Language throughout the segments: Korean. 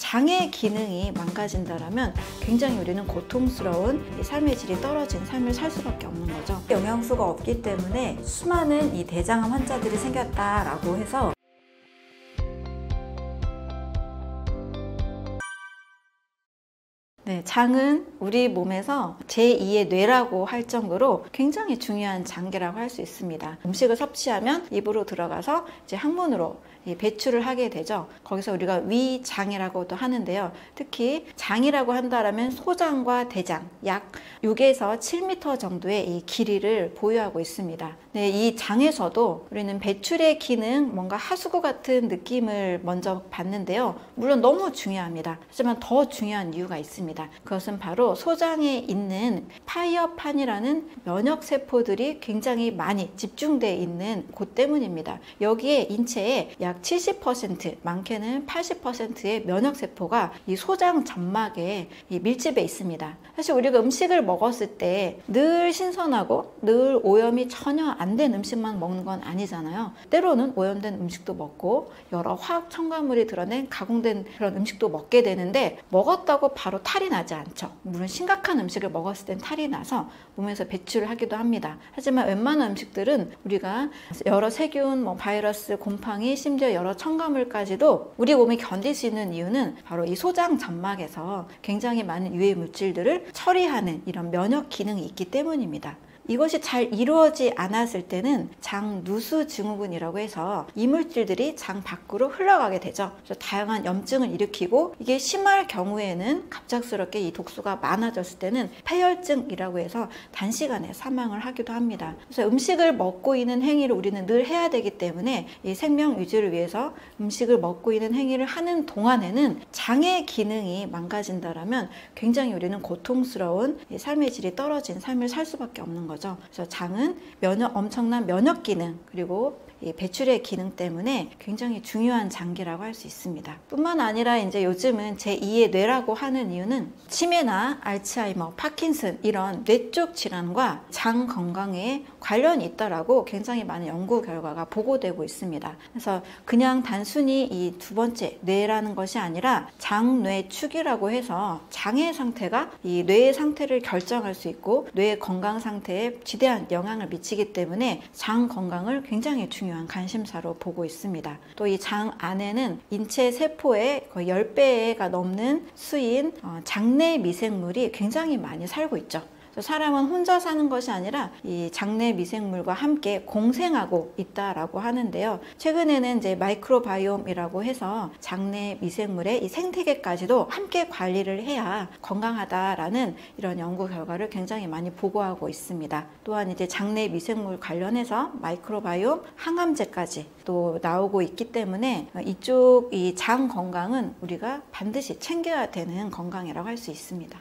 장의 기능이 망가진다면 굉장히 우리는 고통스러운 삶의 질이 떨어진 삶을 살 수밖에 없는 거죠. 영양소가 없기 때문에 수많은 이 대장암 환자들이 생겼다라고 해서 네, 장은 우리 몸에서 제2의 뇌라고 할 정도로 굉장히 중요한 장기라고 할 수 있습니다. 음식을 섭취하면 입으로 들어가서 이제 항문으로 배출을 하게 되죠. 거기서 우리가 위장이라고도 하는데요. 특히 장이라고 한다면 소장과 대장 약 6에서 7m 정도의 이 길이를 보유하고 있습니다. 네, 이 장에서도 우리는 배출의 기능, 뭔가 하수구 같은 느낌을 먼저 받는데요. 물론 너무 중요합니다. 하지만 더 중요한 이유가 있습니다. 그것은 바로 소장에 있는 파이어판이라는 면역세포들이 굉장히 많이 집중되어 있는 곳 때문입니다. 여기에 인체에 약 70%, 많게는 80%의 면역세포가 이 소장 점막에 밀집해 있습니다. 사실 우리가 음식을 먹었을 때 늘 신선하고 늘 오염이 전혀 안 된 음식만 먹는 건 아니잖아요. 때로는 오염된 음식도 먹고 여러 화학 첨가물이 드러낸 가공된 그런 음식도 먹게 되는데 먹었다고 바로 탈이 나지 않죠. 물론 심각한 음식을 먹었을 땐 탈이 나서 몸에서 배출을 하기도 합니다. 하지만 웬만한 음식들은 우리가 여러 세균, 바이러스, 곰팡이, 심지어 여러 첨가물까지도 우리 몸이 견딜 수 있는 이유는 바로 이 소장 점막에서 굉장히 많은 유해 물질들을 처리하는 이런 면역 기능이 있기 때문입니다. 이것이 잘 이루어지지 않았을 때는 장누수 증후군이라고 해서 이물질들이 장 밖으로 흘러가게 되죠. 그래서 다양한 염증을 일으키고 이게 심할 경우에는 갑작스럽게 이 독소가 많아졌을 때는 폐혈증이라고 해서 단시간에 사망을 하기도 합니다. 그래서 음식을 먹고 있는 행위를 우리는 늘 해야 되기 때문에 이 생명 유지를 위해서 음식을 먹고 있는 행위를 하는 동안에는 장의 기능이 망가진다면 굉장히 우리는 고통스러운 삶의 질이 떨어진 삶을 살 수밖에 없는 거죠. 그래서 장은 엄청난 면역 기능 그리고 배출의 기능 때문에 굉장히 중요한 장기라고 할 수 있습니다. 뿐만 아니라 이제 요즘은 제2의 뇌라고 하는 이유는 치매나 알츠하이머, 파킨슨 이런 뇌 쪽 질환과 장 건강에 관련이 있다라고 굉장히 많은 연구 결과가 보고되고 있습니다. 그래서 그냥 단순히 이 두 번째 뇌라는 것이 아니라 장뇌축이라고 해서 장의 상태가 이 뇌의 상태를 결정할 수 있고 뇌의 건강 상태에 지대한 영향을 미치기 때문에 장 건강을 굉장히 중요한 관심사로 보고 있습니다. 또 이 장 안에는 인체 세포의 거의 10배가 넘는 수인 장내 미생물이 굉장히 많이 살고 있죠. 사람은 혼자 사는 것이 아니라 이 장내 미생물과 함께 공생하고 있다라고 하는데요. 최근에는 이제 마이크로바이옴이라고 해서 장내 미생물의 이 생태계까지도 함께 관리를 해야 건강하다라는 이런 연구 결과를 굉장히 많이 보고하고 있습니다. 또한 이제 장내 미생물 관련해서 마이크로바이옴 항암제까지 또 나오고 있기 때문에 이쪽 이 장 건강은 우리가 반드시 챙겨야 되는 건강이라고 할 수 있습니다.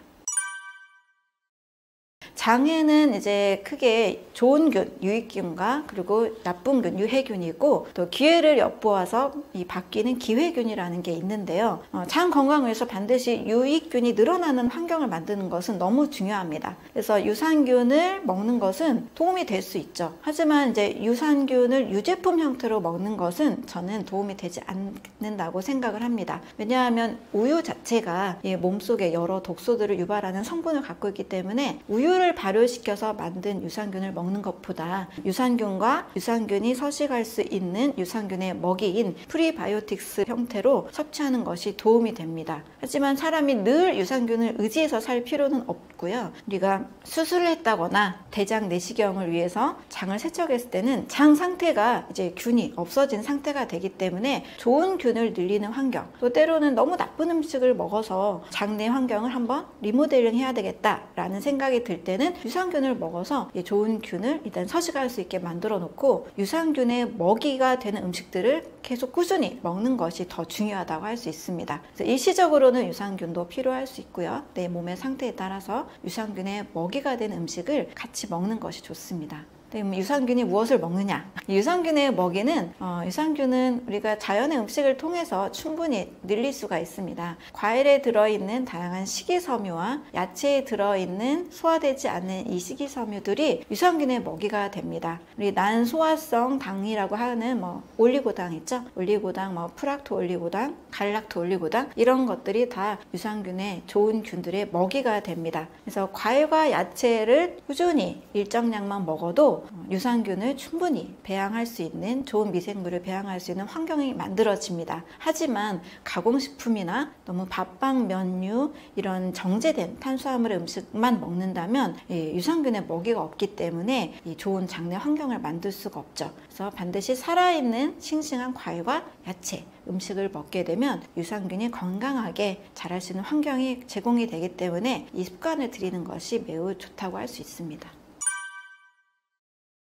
장에는 이제 크게 좋은 균, 유익균과 그리고 나쁜 균, 유해균이 있고 또 기회를 엿보아서 이 바뀌는 기회균이라는 게 있는데요. 장 건강을 위해서 반드시 유익균이 늘어나는 환경을 만드는 것은 너무 중요합니다. 그래서 유산균을 먹는 것은 도움이 될 수 있죠. 하지만 이제 유산균을 유제품 형태로 먹는 것은 저는 도움이 되지 않는다고 생각을 합니다. 왜냐하면 우유 자체가 이 몸속에 여러 독소들을 유발하는 성분을 갖고 있기 때문에 우유를 발효시켜서 만든 유산균을 먹는 것보다 유산균과 유산균이 서식할 수 있는 유산균의 먹이인 프리바이오틱스 형태로 섭취하는 것이 도움이 됩니다. 하지만 사람이 늘 유산균을 의지해서 살 필요는 없고요. 우리가 수술을 했다거나 대장 내시경을 위해서 장을 세척했을 때는 장 상태가 이제 균이 없어진 상태가 되기 때문에 좋은 균을 늘리는 환경, 또 때로는 너무 나쁜 음식을 먹어서 장내 환경을 한번 리모델링 해야 되겠다라는 생각이 들 때는 유산균을 먹어서 좋은 균을 일단 서식할 수 있게 만들어 놓고 유산균의 먹이가 되는 음식들을 계속 꾸준히 먹는 것이 더 중요하다고 할 수 있습니다. 그래서 일시적으로는 유산균도 필요할 수 있고요. 내 몸의 상태에 따라서 유산균의 먹이가 되는 음식을 같이 먹는 것이 좋습니다. 유산균이 무엇을 먹느냐? 유산균의 먹이는 유산균은 우리가 자연의 음식을 통해서 충분히 늘릴 수가 있습니다. 과일에 들어있는 다양한 식이섬유와 야채에 들어있는 소화되지 않는 이 식이섬유들이 유산균의 먹이가 됩니다. 우리 난소화성 당이라고 하는 올리고당 있죠? 올리고당, 프락토 올리고당, 갈락토 올리고당 이런 것들이 다 유산균의 좋은 균들의 먹이가 됩니다. 그래서 과일과 야채를 꾸준히 일정량만 먹어도 유산균을 충분히 배양할 수 있는 좋은 미생물을 배양할 수 있는 환경이 만들어집니다. 하지만 가공식품이나 너무 밥빵, 면류 이런 정제된 탄수화물 음식만 먹는다면 유산균의 먹이가 없기 때문에 좋은 장내 환경을 만들 수가 없죠. 그래서 반드시 살아있는 싱싱한 과일과 야채, 음식을 먹게 되면 유산균이 건강하게 자랄 수 있는 환경이 제공이 되기 때문에 이 습관을 들이는 것이 매우 좋다고 할 수 있습니다.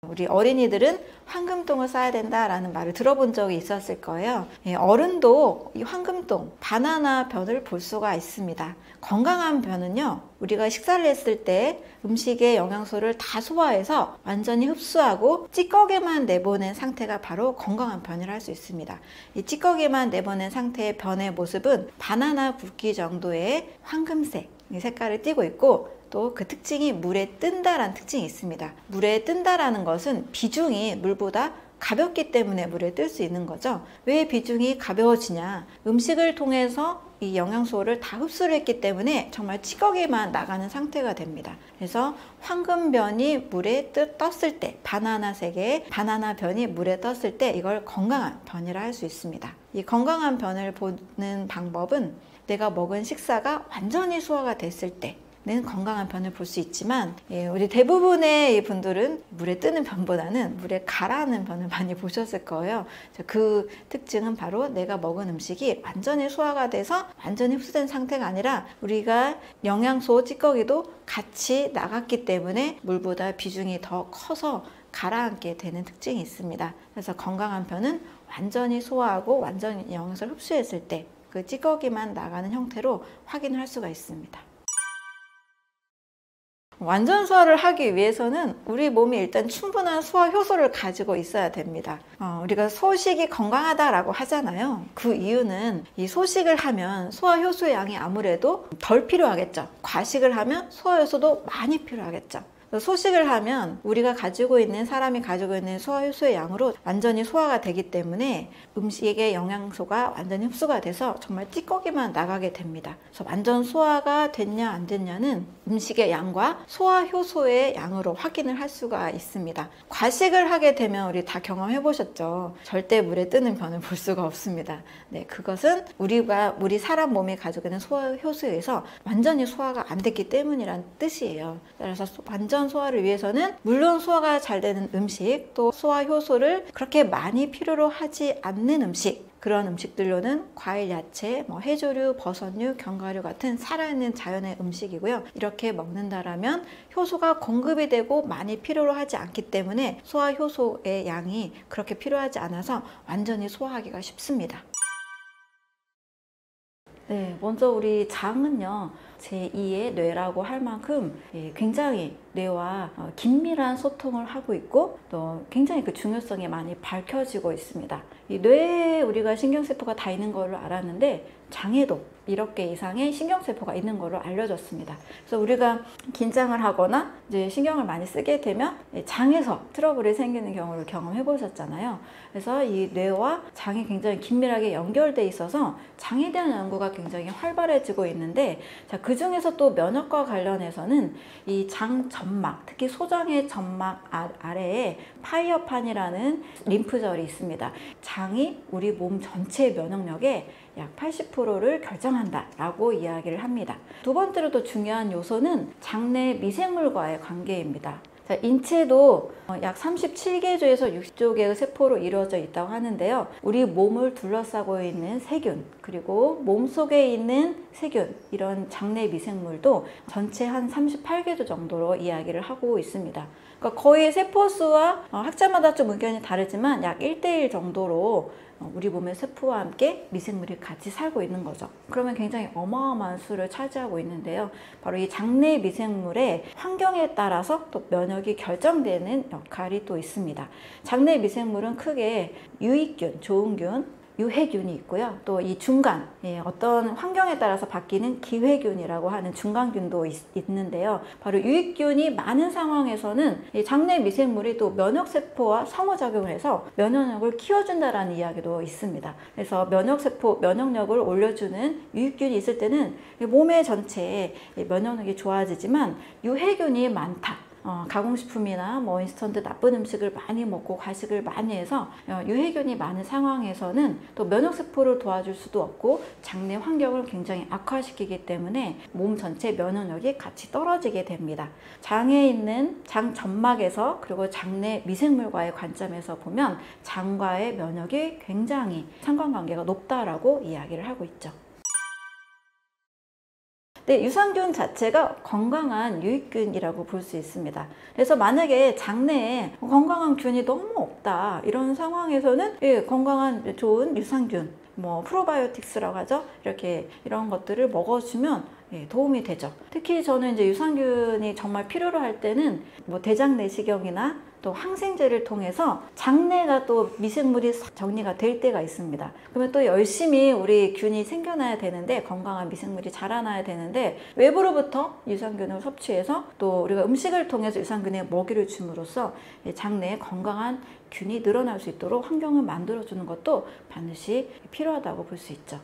우리 어린이들은 황금똥을 싸야 된다라는 말을 들어본 적이 있었을 거예요. 어른도 이 황금똥, 바나나 변을 볼 수가 있습니다. 건강한 변은요, 우리가 식사를 했을 때 음식의 영양소를 다 소화해서 완전히 흡수하고 찌꺼기만 내보낸 상태가 바로 건강한 변이라 할 수 있습니다. 이 찌꺼기만 내보낸 상태의 변의 모습은 바나나 굵기 정도의 황금색 색깔을 띠고 있고, 또 그 특징이 물에 뜬다라는 특징이 있습니다. 물에 뜬다라는 것은 비중이 물보다 가볍기 때문에 물에 뜰 수 있는 거죠. 왜 비중이 가벼워지냐? 음식을 통해서 이 영양소를 다 흡수를 했기 때문에 정말 찌꺼기만 나가는 상태가 됩니다. 그래서 황금변이 물에 떴을 때, 바나나색의 바나나 변이 물에 떴을 때 이걸 건강한 변이라 할 수 있습니다. 이 건강한 변을 보는 방법은 내가 먹은 식사가 완전히 소화가 됐을 때 는 건강한 변을 볼 수 있지만, 우리 대부분의 분들은 물에 뜨는 변보다는 물에 가라앉는 변을 많이 보셨을 거예요. 그 특징은 바로 내가 먹은 음식이 완전히 소화가 돼서 완전히 흡수된 상태가 아니라 우리가 영양소 찌꺼기도 같이 나갔기 때문에 물보다 비중이 더 커서 가라앉게 되는 특징이 있습니다. 그래서 건강한 변은 완전히 소화하고 완전히 영양소를 흡수했을 때 그 찌꺼기만 나가는 형태로 확인을 할 수가 있습니다. 완전 소화를 하기 위해서는 우리 몸이 일단 충분한 소화 효소를 가지고 있어야 됩니다. 우리가 소식이 건강하다라고 하잖아요. 그 이유는 이 소식을 하면 소화 효소의 양이 아무래도 덜 필요하겠죠. 과식을 하면 소화 효소도 많이 필요하겠죠. 소식을 하면 우리가 사람이 가지고 있는 소화효소의 양으로 완전히 소화가 되기 때문에 음식의 영양소가 완전히 흡수가 돼서 정말 찌꺼기만 나가게 됩니다. 그래서 완전 소화가 됐냐 안 됐냐는 음식의 양과 소화효소의 양으로 확인을 할 수가 있습니다. 과식을 하게 되면 우리 다 경험해 보셨죠. 절대 물에 뜨는 변을 볼 수가 없습니다. 네, 그것은 우리 사람 몸이 가지고 있는 소화효소에 의해서 완전히 소화가 안 됐기 때문이란 뜻이에요. 그래서 완전 소화를 위해서는 물론 소화가 잘 되는 음식, 또 소화 효소를 그렇게 많이 필요로 하지 않는 음식, 그런 음식들로는 과일, 야채, 해조류, 버섯류, 견과류 같은 살아있는 자연의 음식이고요. 이렇게 먹는다라면 효소가 공급이 되고 많이 필요로 하지 않기 때문에 소화 효소의 양이 그렇게 필요하지 않아서 완전히 소화하기가 쉽습니다. 네, 먼저 우리 장은요, 제2의 뇌라고 할 만큼 굉장히 뇌와 긴밀한 소통을 하고 있고, 또 굉장히 그 중요성이 많이 밝혀지고 있습니다. 이 뇌에 우리가 신경세포가 다 있는 걸로 알았는데, 장에도 1억 개 이상의 신경세포가 있는 걸로 알려졌습니다. 그래서 우리가 긴장을 하거나 이제 신경을 많이 쓰게 되면 장에서 트러블이 생기는 경우를 경험해 보셨잖아요. 그래서 이 뇌와 장이 굉장히 긴밀하게 연결돼 있어서 장에 대한 연구가 굉장히 활발해지고 있는데, 그 중에서 또 면역과 관련해서는 이 장 점막, 특히 소장의 점막 아래에 파이어판이라는 림프절이 있습니다. 장이 우리 몸 전체의 면역력에 약 80%를 결정한다라고 이야기를 합니다. 두 번째로 또 중요한 요소는 장내 미생물과의 관계입니다. 인체도 약 37개 조에서 60조 개의 세포로 이루어져 있다고 하는데요. 우리 몸을 둘러싸고 있는 세균, 그리고 몸속에 있는 세균, 이런 장내 미생물도 전체 한 38개 조 정도로 이야기를 하고 있습니다. 그러니까 거의 세포수와 학자마다 좀 의견이 다르지만 약 1:1 정도로 우리 몸의 세포와 함께 미생물이 같이 살고 있는 거죠. 그러면 굉장히 어마어마한 수를 차지하고 있는데요. 바로 이 장내 미생물의 환경에 따라서 또 면역이 결정되는 역할이 또 있습니다. 장내 미생물은 크게 유익균, 좋은 균, 유해균이 있고요. 또 이 중간, 어떤 환경에 따라서 바뀌는 기회균이라고 하는 중간균도 있는데요. 바로 유익균이 많은 상황에서는 이 장내 미생물이 또 면역세포와 상호작용을 해서 면역력을 키워준다라는 이야기도 있습니다. 그래서 면역세포, 면역력을 올려주는 유익균이 있을 때는 몸의 전체에 면역력이 좋아지지만 유해균이 많다. 가공식품이나 뭐 인스턴트 나쁜 음식을 많이 먹고 과식을 많이 해서 유해균이 많은 상황에서는 또 면역세포를 도와줄 수도 없고 장내 환경을 굉장히 악화시키기 때문에 몸 전체 면역력이 같이 떨어지게 됩니다. 장에 있는 장 점막에서 그리고 장내 미생물과의 관점에서 보면 장과의 면역이 굉장히 상관관계가 높다라고 이야기를 하고 있죠. 네, 유산균 자체가 건강한 유익균이라고 볼 수 있습니다. 그래서 만약에 장내에 건강한 균이 너무 없다 이런 상황에서는 건강한 좋은 유산균, 뭐 프로바이오틱스라고 하죠. 이런 것들을 먹어주면 도움이 되죠. 특히 저는 이제 유산균이 정말 필요로 할 때는 뭐 대장 내시경이나 또 항생제를 통해서 장내가 또 미생물이 정리가 될 때가 있습니다. 그러면 또 열심히 우리 균이 생겨나야 되는데 건강한 미생물이 자라나야 되는데 외부로부터 유산균을 섭취해서 또 우리가 음식을 통해서 유산균에 먹이를 줌으로써 장내에 건강한 균이 늘어날 수 있도록 환경을 만들어주는 것도 반드시 필요하다고 볼 수 있죠.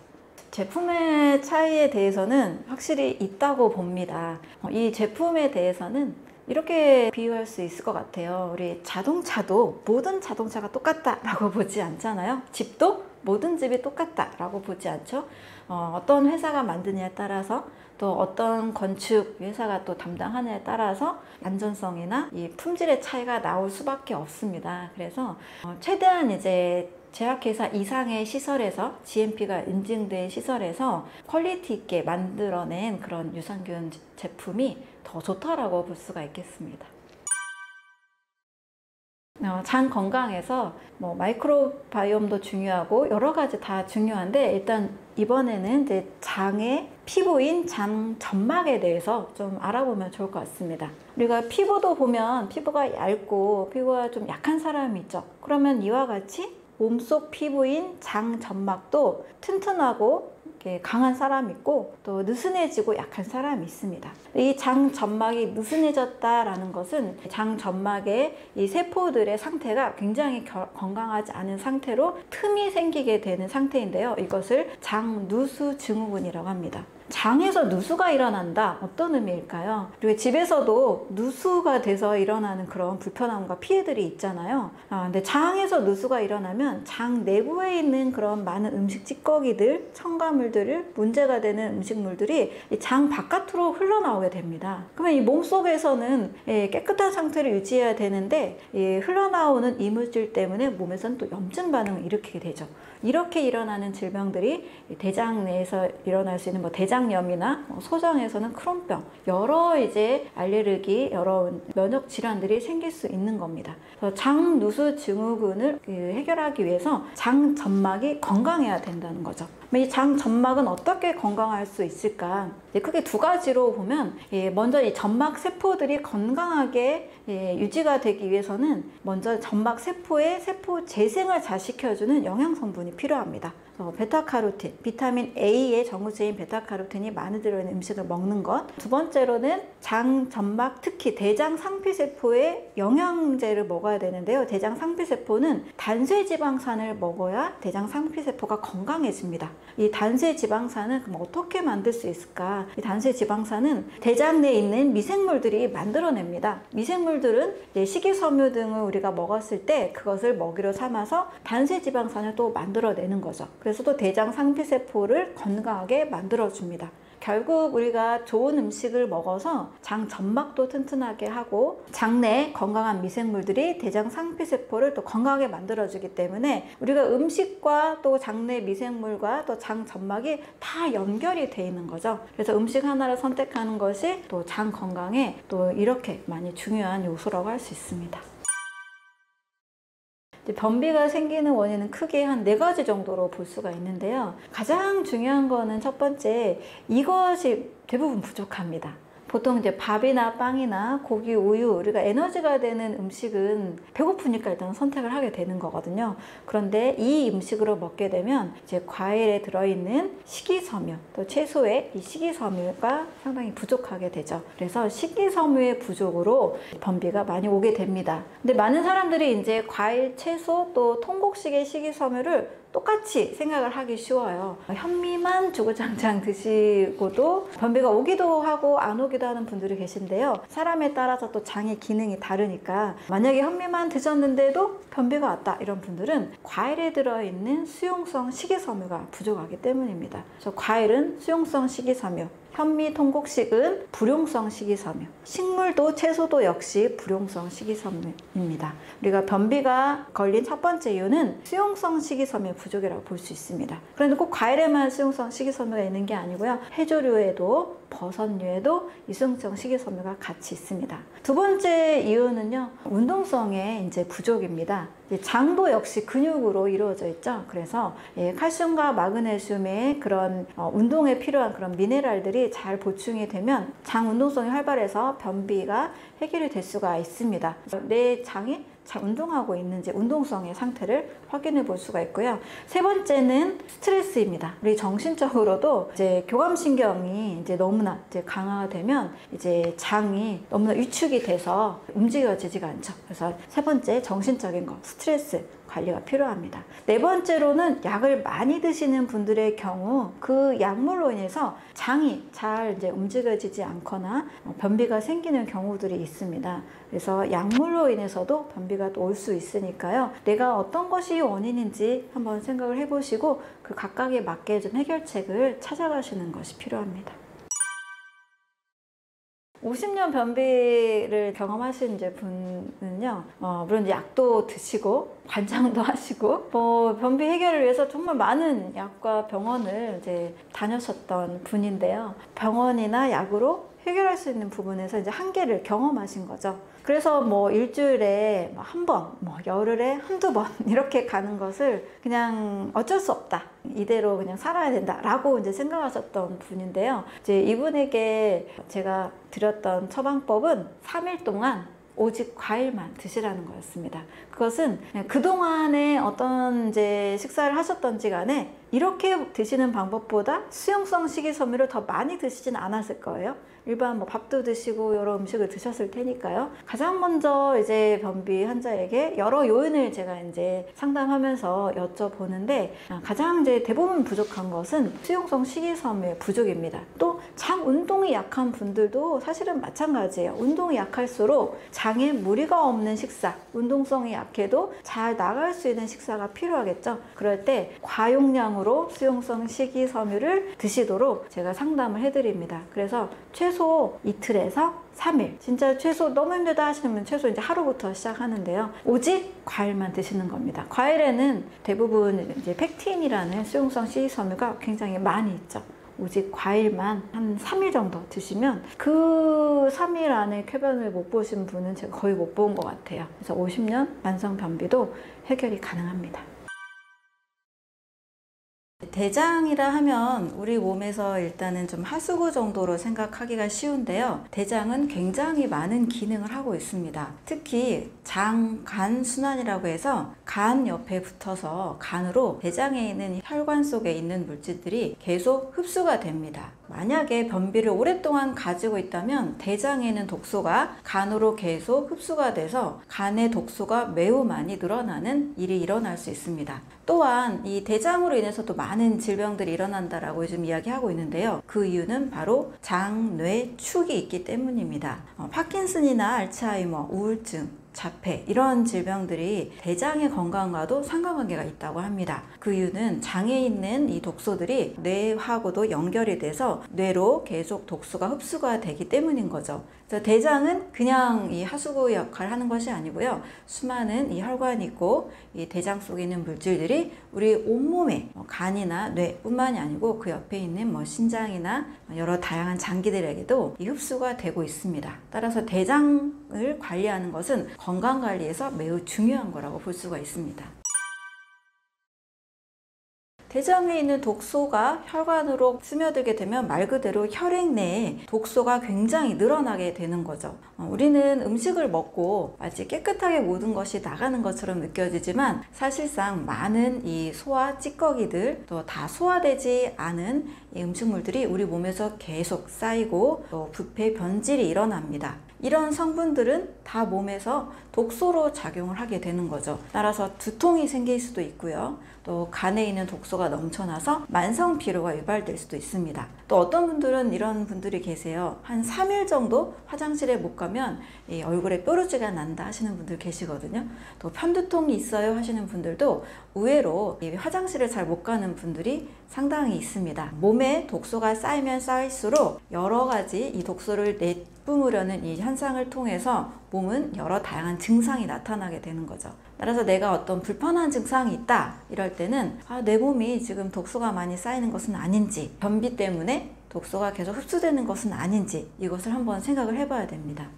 제품의 차이에 대해서는 확실히 있다고 봅니다. 이 제품에 대해서는 이렇게 비유할 수 있을 것 같아요. 우리 자동차도 모든 자동차가 똑같다라고 보지 않잖아요. 집도 모든 집이 똑같다라고 보지 않죠. 어떤 회사가 만드냐에 따라서 또 어떤 건축 회사가 또 담당하느냐에 따라서 안전성이나 이 품질의 차이가 나올 수밖에 없습니다. 그래서 최대한 이제 제약회사 이상의 시설에서 GMP가 인증된 시설에서 퀄리티 있게 만들어낸 그런 유산균 제품이 더 좋다라고 볼 수가 있겠습니다. 장 건강에서 뭐 마이크로바이옴도 중요하고 여러 가지 다 중요한데 일단 이번에는 이제 장의 피부인 장 점막에 대해서 좀 알아보면 좋을 것 같습니다. 우리가 피부도 보면 피부가 얇고 피부가 좀 약한 사람이 있죠. 그러면 이와 같이 몸속 피부인 장 점막도 튼튼하고 강한 사람이 있고 또 느슨해지고 약한 사람이 있습니다. 이 장 점막이 느슨해졌다라는 것은 장 점막의 이 세포들의 상태가 굉장히 건강하지 않은 상태로 틈이 생기게 되는 상태인데요. 이것을 장누수 증후군이라고 합니다. 장에서 누수가 일어난다. 어떤 의미일까요? 그리고 집에서도 누수가 돼서 일어나는 그런 불편함과 피해들이 있잖아요. 근데 장에서 누수가 일어나면 장 내부에 있는 그런 많은 음식 찌꺼기들, 첨가물들을 문제가 되는 음식물들이 장 바깥으로 흘러나오게 됩니다. 그러면 이 몸속에서는 깨끗한 상태를 유지해야 되는데 흘러나오는 이물질 때문에 몸에서는 또 염증 반응을 일으키게 되죠. 이렇게 일어나는 질병들이 대장 내에서 일어날 수 있는 뭐 대장염이나 소장에서는 크론병, 여러 이제 알레르기, 여러 면역 질환들이 생길 수 있는 겁니다. 그래서 장누수 증후군을 해결하기 위해서 장 점막이 건강해야 된다는 거죠. 이 장 점막은 어떻게 건강할 수 있을까? 크게 두 가지로 보면 먼저 이 점막 세포들이 건강하게 유지가 되기 위해서는 먼저 점막 세포의 세포 재생을 잘 시켜주는 영양 성분이 필요합니다. 베타카로틴, 비타민 A의 정우제인 베타카로틴이 많이 들어있는 음식을 먹는 것. 두 번째로는 장 점막, 특히 대장 상피세포의 영양제를 먹어야 되는데요. 대장 상피세포는 단쇄지방산을 먹어야 대장 상피세포가 건강해집니다. 이 단쇄지방산은 그럼 어떻게 만들 수 있을까? 이 단쇄지방산은 대장 내에 있는 미생물들이 만들어냅니다. 미생물들은 식이섬유 등을 우리가 먹었을 때 그것을 먹이로 삼아서 단쇄지방산을 또 만들어내는 거죠. 그래서 또 대장 상피세포를 건강하게 만들어줍니다. 결국 우리가 좋은 음식을 먹어서 장 점막도 튼튼하게 하고 장내에 건강한 미생물들이 대장 상피세포를 또 건강하게 만들어주기 때문에 우리가 음식과 또 장내 미생물과 또 장 점막이 다 연결이 돼 있는 거죠. 그래서 음식 하나를 선택하는 것이 또 장 건강에 또 이렇게 많이 중요한 요소라고 할 수 있습니다. 이제 변비가 생기는 원인은 크게 한 4가지 정도로 볼 수가 있는데요. 가장 중요한 거는 첫 번째, 이것이 대부분 부족합니다. 보통 이제 밥이나 빵이나 고기, 우유, 우리가 에너지가 되는 음식은 배고프니까 일단 선택을 하게 되는 거거든요. 그런데 이 음식으로 먹게 되면 이제 과일에 들어있는 식이섬유, 또 채소에 이 식이섬유가 상당히 부족하게 되죠. 그래서 식이섬유의 부족으로 변비가 많이 오게 됩니다. 근데 많은 사람들이 이제 과일, 채소, 또 통곡식의 식이섬유를 똑같이 생각을 하기 쉬워요. 현미만 주구장창 드시고도 변비가 오기도 하고 안 오기도 하는 분들이 계신데요. 사람에 따라서 또 장의 기능이 다르니까 만약에 현미만 드셨는데도 변비가 왔다 이런 분들은 과일에 들어있는 수용성 식이섬유가 부족하기 때문입니다. 그래서 과일은 수용성 식이섬유, 현미, 통곡식은 불용성 식이섬유, 식물도 채소도 역시 불용성 식이섬유입니다. 우리가 변비가 걸린 첫 번째 이유는 수용성 식이섬유 부족이라고 볼 수 있습니다. 그런데 꼭 과일에만 수용성 식이섬유가 있는 게 아니고요. 해조류에도 버섯류에도 이 수용성 식이섬유가 같이 있습니다. 두 번째 이유는요, 운동성의 이제 부족입니다. 장도 역시 근육으로 이루어져 있죠. 그래서 칼슘과 마그네슘의 그런 운동에 필요한 그런 미네랄들이 잘 보충이 되면 장 운동성이 활발해서 변비가 해결이 될 수가 있습니다. 내 장이 잘 운동하고 있는지 운동성의 상태를 확인해 볼 수가 있고요. 세 번째는 스트레스입니다. 우리 정신적으로도 이제 교감신경이 이제 너무나 이제 강화가 되면 이제 장이 너무나 위축이 돼서 움직여지지가 않죠. 그래서 세 번째 정신적인 거, 스트레스 관리가 필요합니다. 네 번째로는 약을 많이 드시는 분들의 경우 그 약물로 인해서 장이 잘 이제 움직여지지 않거나 변비가 생기는 경우들이 있습니다. 그래서 약물로 인해서도 변비가 또 올 수 있으니까요. 내가 어떤 것이 원인인지 한번 생각을 해보시고 그 각각에 맞게 좀 해결책을 찾아가시는 것이 필요합니다. 50년 변비를 경험하신 이제 분은요, 물론 이제 약도 드시고 관장도 하시고 변비 해결을 위해서 정말 많은 약과 병원을 이제 다녀셨던 분인데요. 병원이나 약으로 해결할 수 있는 부분에서 이제 한계를 경험하신 거죠. 그래서 뭐 일주일에 한 번, 열흘에 한두 번 이렇게 가는 것을 그냥 어쩔 수 없다, 이대로 그냥 살아야 된다 라고 이제 생각하셨던 분인데요. 이제 이분에게 제가 드렸던 처방법은 3일 동안 오직 과일만 드시라는 거였습니다. 그것은 그동안에 어떤 이제 식사를 하셨던지 간에 이렇게 드시는 방법보다 수용성 식이섬유를 더 많이 드시진 않았을 거예요. 일반 밥도 드시고 여러 음식을 드셨을 테니까요. 가장 먼저 이제 변비 환자에게 여러 요인을 제가 이제 상담하면서 여쭤보는데 가장 이제 대부분 부족한 것은 수용성 식이섬유의 부족입니다. 또 장 운동이 약한 분들도 사실은 마찬가지예요. 운동이 약할수록 장에 무리가 없는 식사, 운동성이 약해도 잘 나갈 수 있는 식사가 필요하겠죠. 그럴 때 과용량으로 수용성 식이섬유를 드시도록 제가 상담을 해드립니다. 그래서 최소 이틀에서 3일, 진짜 최소 너무 힘들다 하시면 최소 이제 하루부터 시작하는데요. 오직 과일만 드시는 겁니다. 과일에는 대부분 이제 펙틴이라는 수용성 식이섬유가 굉장히 많이 있죠. 오직 과일만 한 3일 정도 드시면 그 3일 안에 쾌변을 못 보신 분은 제가 거의 못 본 것 같아요. 그래서 50년 만성 변비도 해결이 가능합니다. 대장이라 하면 우리 몸에서 일단은 좀 하수구 정도로 생각하기가 쉬운데요. 대장은 굉장히 많은 기능을 하고 있습니다. 특히 장, 간 순환이라고 해서 간 옆에 붙어서 간으로 대장에 있는 혈관 속에 있는 물질들이 계속 흡수가 됩니다. 만약에 변비를 오랫동안 가지고 있다면 대장에 있는 독소가 간으로 계속 흡수가 돼서 간의 독소가 매우 많이 늘어나는 일이 일어날 수 있습니다. 또한 이 대장으로 인해서도 많은 질병들이 일어난다라고 요즘 이야기하고 있는데요. 그 이유는 바로 장뇌축이 있기 때문입니다. 파킨슨이나 알츠하이머, 우울증, 자폐 이런 질병들이 대장의 건강과도 상관관계가 있다고 합니다. 그 이유는 장에 있는 이 독소들이 뇌하고도 연결이 돼서 뇌로 계속 독소가 흡수가 되기 때문인 거죠. 그래서 대장은 그냥 이 하수구 역할을 하는 것이 아니고요. 수많은 이 혈관이 있고 이 대장 속에 있는 물질들이 우리 온몸에 간이나 뇌뿐만이 아니고 그 옆에 있는 신장이나 여러 다양한 장기들에게도 이 흡수가 되고 있습니다. 따라서 대장을 관리하는 것은 건강관리에서 매우 중요한 거라고 볼 수가 있습니다. 대장에 있는 독소가 혈관으로 스며들게 되면 말 그대로 혈액 내에 독소가 굉장히 늘어나게 되는 거죠. 우리는 음식을 먹고 마치 깨끗하게 모든 것이 나가는 것처럼 느껴지지만 사실상 많은 이 소화 찌꺼기들 또 다 소화되지 않은 이 음식물들이 우리 몸에서 계속 쌓이고 또 부패 변질이 일어납니다. 이런 성분들은 다 몸에서 독소로 작용을 하게 되는 거죠. 따라서 두통이 생길 수도 있고요. 또 간에 있는 독소가 넘쳐나서 만성 피로가 유발될 수도 있습니다. 또 어떤 분들은 이런 분들이 계세요. 한 3일 정도 화장실에 못 가면 이 얼굴에 뾰루지가 난다 하시는 분들 계시거든요. 또 편두통이 있어요 하시는 분들도 의외로 이 화장실을 잘 못 가는 분들이 상당히 있습니다. 몸에 독소가 쌓이면 쌓일수록 여러 가지 이 독소를 내뿜으려는 이 현상을 통해서 몸은 여러 다양한 증상이 나타나게 되는 거죠. 따라서 내가 어떤 불편한 증상이 있다 이럴 때는 내 몸이 지금 독소가 많이 쌓이는 것은 아닌지, 변비 때문에 독소가 계속 흡수되는 것은 아닌지 이것을 한번 생각을 해봐야 됩니다.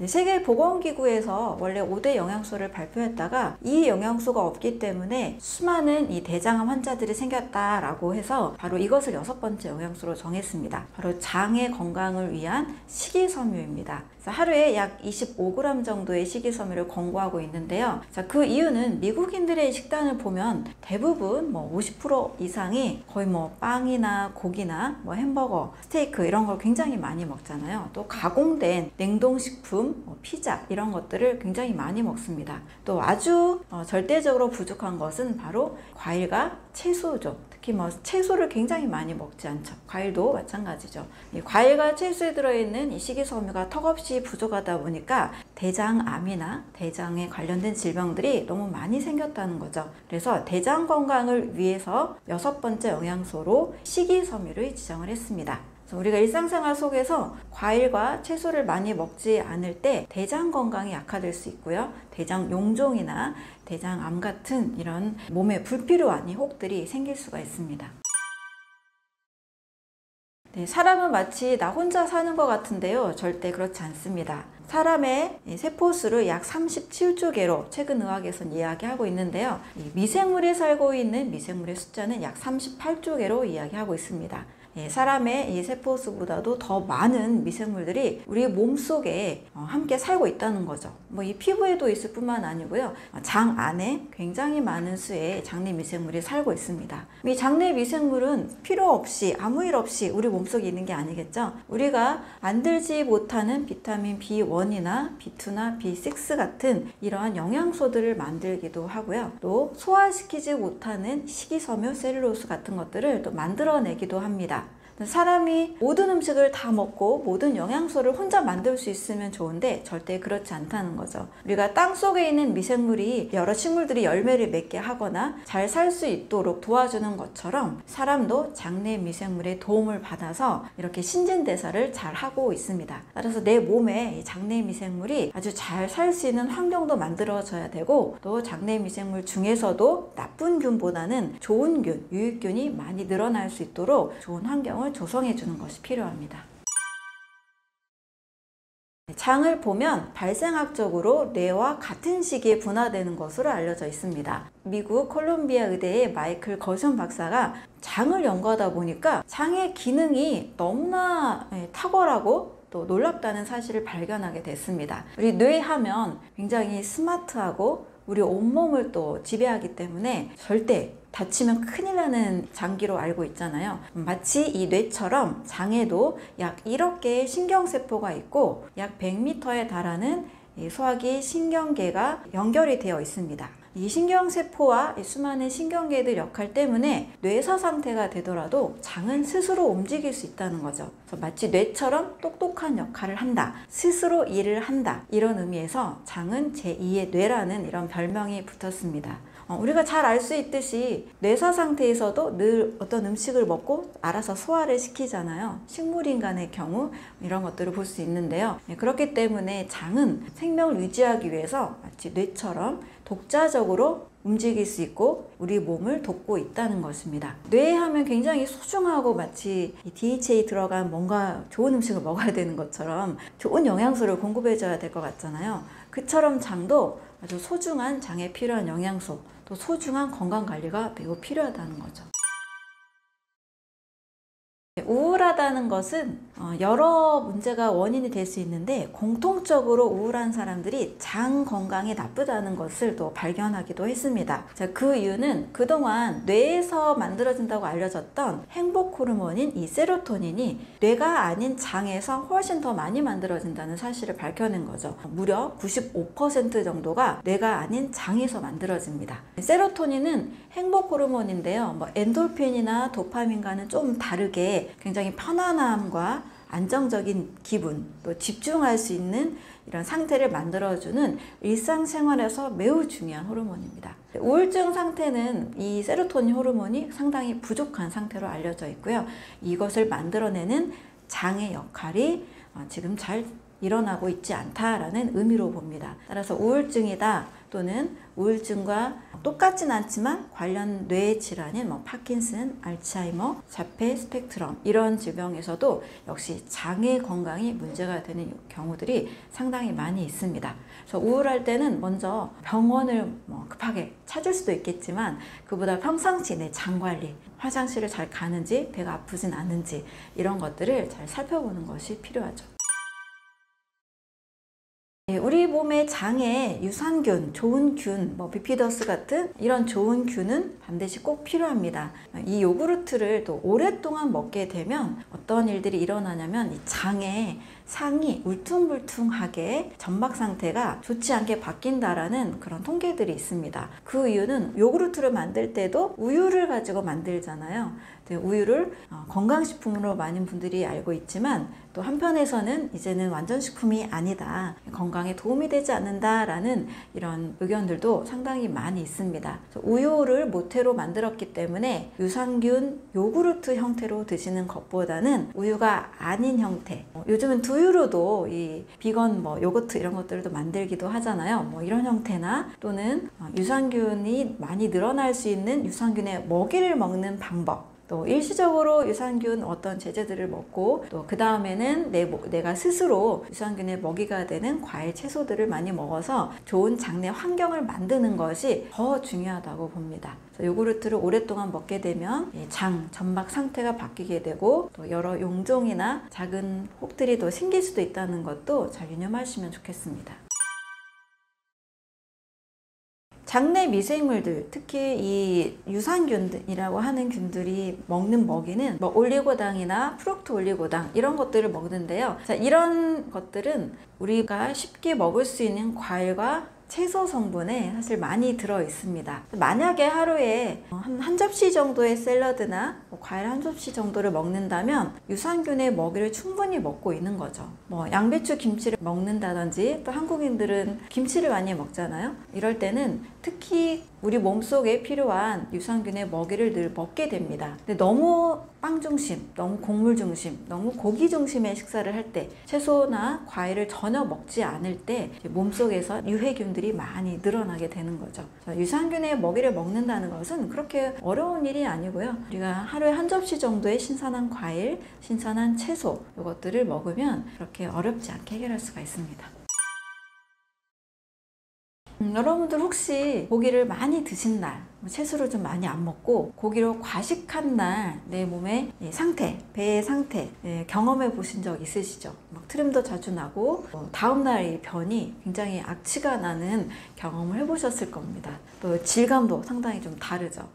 세계보건기구에서 원래 5대 영양소를 발표했다가 이 영양소가 없기 때문에 수많은 이 대장암 환자들이 생겼다라고 해서 바로 이것을 6번째 영양소로 정했습니다. 바로 장의 건강을 위한 식이섬유입니다. 하루에 약 25g 정도의 식이섬유를 권고하고 있는데요. 그 이유는 미국인들의 식단을 보면 대부분 50% 이상이 거의 빵이나 고기나 햄버거, 스테이크 이런 걸 굉장히 많이 먹잖아요. 또 가공된 냉동식품, 피자 이런 것들을 굉장히 많이 먹습니다. 또 아주 절대적으로 부족한 것은 바로 과일과 채소죠. 특히 채소를 굉장히 많이 먹지 않죠. 과일도 마찬가지죠. 이 과일과 채소에 들어있는 이 식이섬유가 턱없이 부족하다 보니까 대장암이나 대장에 관련된 질병들이 너무 많이 생겼다는 거죠. 그래서 대장 건강을 위해서 6번째 영양소로 식이섬유를 지정을 했습니다. 우리가 일상생활 속에서 과일과 채소를 많이 먹지 않을 때 대장 건강이 악화될 수 있고요. 대장 용종이나 대장암 같은 이런 몸에 불필요한 혹들이 생길 수가 있습니다. 사람은 마치 나 혼자 사는 것 같은데요. 절대 그렇지 않습니다. 사람의 세포수를 약 37조 개로 최근 의학에서는 이야기하고 있는데요. 미생물이 살고 있는 미생물의 숫자는 약 38조 개로 이야기하고 있습니다. 사람의 이 세포수보다도 더 많은 미생물들이 우리 몸속에 함께 살고 있다는 거죠. 이 피부에도 있을 뿐만 아니고요. 장 안에 굉장히 많은 수의 장내 미생물이 살고 있습니다. 이 장내 미생물은 필요 없이 아무 일 없이 우리 몸속에 있는 게 아니겠죠. 우리가 만들지 못하는 비타민 B1이나 B2나 B6 같은 이러한 영양소들을 만들기도 하고요. 또 소화시키지 못하는 식이섬유, 셀룰로스 같은 것들을 또 만들어내기도 합니다. 사람이 모든 음식을 다 먹고 모든 영양소를 혼자 만들 수 있으면 좋은데 절대 그렇지 않다는 거죠. 우리가 땅 속에 있는 미생물이 여러 식물들이 열매를 맺게 하거나 잘 살 수 있도록 도와주는 것처럼 사람도 장내 미생물의 도움을 받아서 이렇게 신진대사를 잘 하고 있습니다. 따라서 내 몸에 장내 미생물이 아주 잘 살 수 있는 환경도 만들어져야 되고 또 장내 미생물 중에서도 나쁜 균보다는 좋은 균, 유익균이 많이 늘어날 수 있도록 좋은 환경을 조성해 주는 것이 필요합니다. 장을 보면 발생학적으로 뇌와 같은 시기에 분화되는 것으로 알려져 있습니다. 미국 콜롬비아 의대의 마이클 거션 박사가 장을 연구하다 보니까 장의 기능이 너무나 탁월하고 또 놀랍다는 사실을 발견하게 됐습니다. 우리 뇌 하면 굉장히 스마트하고 우리 온몸을 또 지배하기 때문에 절대 다치면 큰일 나는 장기로 알고 있잖아요. 마치 이 뇌처럼 장에도 약 1억 개의 신경세포가 있고 약 100m에 달하는 소화기 신경계가 연결이 되어 있습니다. 이 신경세포와 수많은 신경계들 역할 때문에 뇌사 상태가 되더라도 장은 스스로 움직일 수 있다는 거죠. 그래서 마치 뇌처럼 똑똑한 역할을 한다, 스스로 일을 한다, 이런 의미에서 장은 제2의 뇌라는 이런 별명이 붙었습니다. 우리가 잘 알 수 있듯이 뇌사 상태에서도 늘 어떤 음식을 먹고 알아서 소화를 시키잖아요. 식물인간의 경우 이런 것들을 볼 수 있는데요. 그렇기 때문에 장은 생명을 유지하기 위해서 마치 뇌처럼 독자적으로 움직일 수 있고 우리 몸을 돕고 있다는 것입니다. 뇌 하면 굉장히 소중하고 마치 DHA 들어간 뭔가 좋은 음식을 먹어야 되는 것처럼 좋은 영양소를 공급해 줘야 될 것 같잖아요. 그처럼 장도 아주 소중한 장에 필요한 영양소, 또 소중한 건강관리가 매우 필요하다는 거죠. 우울하다는 것은 여러 문제가 원인이 될 수 있는데 공통적으로 우울한 사람들이 장 건강이 나쁘다는 것을 또 발견하기도 했습니다. 자, 그 이유는 그동안 뇌에서 만들어진다고 알려졌던 행복 호르몬인 이 세로토닌이 뇌가 아닌 장에서 훨씬 더 많이 만들어진다는 사실을 밝혀낸 거죠. 무려 95% 정도가 뇌가 아닌 장에서 만들어집니다. 세로토닌은 행복 호르몬인데요. 엔돌핀이나 도파민과는 좀 다르게 굉장히 편안함과 안정적인 기분, 또 집중할 수 있는 이런 상태를 만들어주는 일상생활에서 매우 중요한 호르몬입니다. 우울증 상태는 이 세로토닌 호르몬이 상당히 부족한 상태로 알려져 있고요. 이것을 만들어내는 장의 역할이 지금 잘 일어나고 있지 않다라는 의미로 봅니다. 따라서 우울증이다 또는 우울증과 똑같진 않지만 관련 뇌 질환인 파킨슨, 알츠하이머, 자폐 스펙트럼 이런 질병에서도 역시 장의 건강이 문제가 되는 경우들이 상당히 많이 있습니다. 그래서 우울할 때는 먼저 병원을 급하게 찾을 수도 있겠지만 그보다 평상시 내 장 관리, 화장실을 잘 가는지, 배가 아프진 않은지 이런 것들을 잘 살펴보는 것이 필요하죠. 우리 몸의 장에 유산균, 좋은 균, 비피더스 같은 이런 좋은 균은 반드시 꼭 필요합니다. 이 요구르트를 또 오랫동안 먹게 되면 어떤 일들이 일어나냐면 이 장에 상이 울퉁불퉁하게 점막 상태가 좋지 않게 바뀐다라는 그런 통계들이 있습니다. 그 이유는 요구르트를 만들 때도 우유를 가지고 만들잖아요. 우유를 건강식품으로 많은 분들이 알고 있지만 또 한편에서는 이제는 완전식품이 아니다, 건강에 도움이 되지 않는다라는 이런 의견들도 상당히 많이 있습니다. 우유를 모태로 만들었기 때문에 유산균 요구르트 형태로 드시는 것보다는 우유가 아닌 형태, 요즘은 두유로도 이 비건 요거트 이런 것들도 만들기도 하잖아요. 이런 형태나 또는 유산균이 많이 늘어날 수 있는 유산균의 먹이를 먹는 방법, 또 일시적으로 유산균 어떤 제재들을 먹고 또 그 다음에는 내가 스스로 유산균의 먹이가 되는 과일, 채소들을 많이 먹어서 좋은 장내 환경을 만드는 것이 더 중요하다고 봅니다. 요구르트를 오랫동안 먹게 되면 장, 점막 상태가 바뀌게 되고 또 여러 용종이나 작은 혹들이 더 생길 수도 있다는 것도 잘 유념하시면 좋겠습니다. 장내 미생물들, 특히 이 유산균이라고 하는 균들이 먹는 먹이는 올리고당이나 프룩트 올리고당 이런 것들을 먹는데요. 자, 이런 것들은 우리가 쉽게 먹을 수 있는 과일과 채소 성분에 사실 많이 들어 있습니다. 만약에 하루에 한 접시 정도의 샐러드나 과일 한 접시 정도를 먹는다면 유산균의 먹이를 충분히 먹고 있는 거죠. 양배추 김치를 먹는다든지, 또 한국인들은 김치를 많이 먹잖아요. 이럴 때는 특히 우리 몸속에 필요한 유산균의 먹이를 늘 먹게 됩니다. 근데 너무 빵 중심, 너무 곡물 중심, 너무 고기 중심의 식사를 할 때, 채소나 과일을 전혀 먹지 않을 때 몸속에서 유해균들이 많이 늘어나게 되는 거죠. 유산균의 먹이를 먹는다는 것은 그렇게 어려운 일이 아니고요. 우리가 하루에 한 접시 정도의 신선한 과일, 신선한 채소 이것들을 먹으면 그렇게 어렵지 않게 해결할 수가 있습니다. 여러분들 혹시 고기를 많이 드신 날, 채소를 좀 많이 안 먹고 고기로 과식한 날 내 몸의 상태, 배의 상태 경험해 보신 적 있으시죠? 트림도 자주 나고 다음날 이 변이 굉장히 악취가 나는 경험을 해보셨을 겁니다. 또 질감도 상당히 좀 다르죠.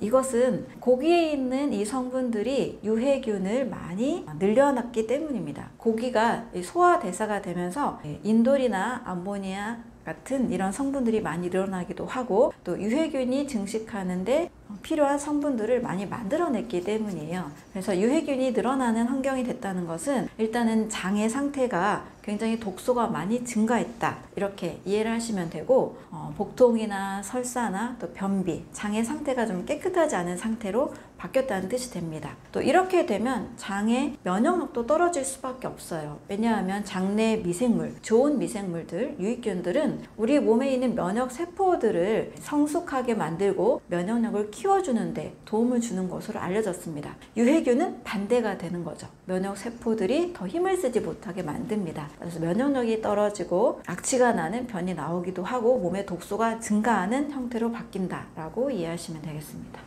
이것은 고기에 있는 이 성분들이 유해균을 많이 늘려놨기 때문입니다. 고기가 소화대사가 되면서 인돌이나 암모니아 같은 이런 성분들이 많이 늘어나기도 하고, 또 유해균이 증식하는데 필요한 성분들을 많이 만들어냈기 때문이에요. 그래서 유해균이 늘어나는 환경이 됐다는 것은 일단은 장의 상태가 굉장히 독소가 많이 증가했다, 이렇게 이해를 하시면 되고, 복통이나 설사나 또 변비, 장의 상태가 좀 깨끗하지 않은 상태로 바뀌었다는 뜻이 됩니다. 또 이렇게 되면 장의 면역력도 떨어질 수밖에 없어요. 왜냐하면 장내 미생물, 좋은 미생물들, 유익균들은 우리 몸에 있는 면역 세포들을 성숙하게 만들고 면역력을 키워주는데 도움을 주는 것으로 알려졌습니다. 유해균은 반대가 되는 거죠. 면역 세포들이 더 힘을 쓰지 못하게 만듭니다. 그래서 면역력이 떨어지고 악취가 나는 변이 나오기도 하고 몸의 독소가 증가하는 형태로 바뀐다라고 이해하시면 되겠습니다.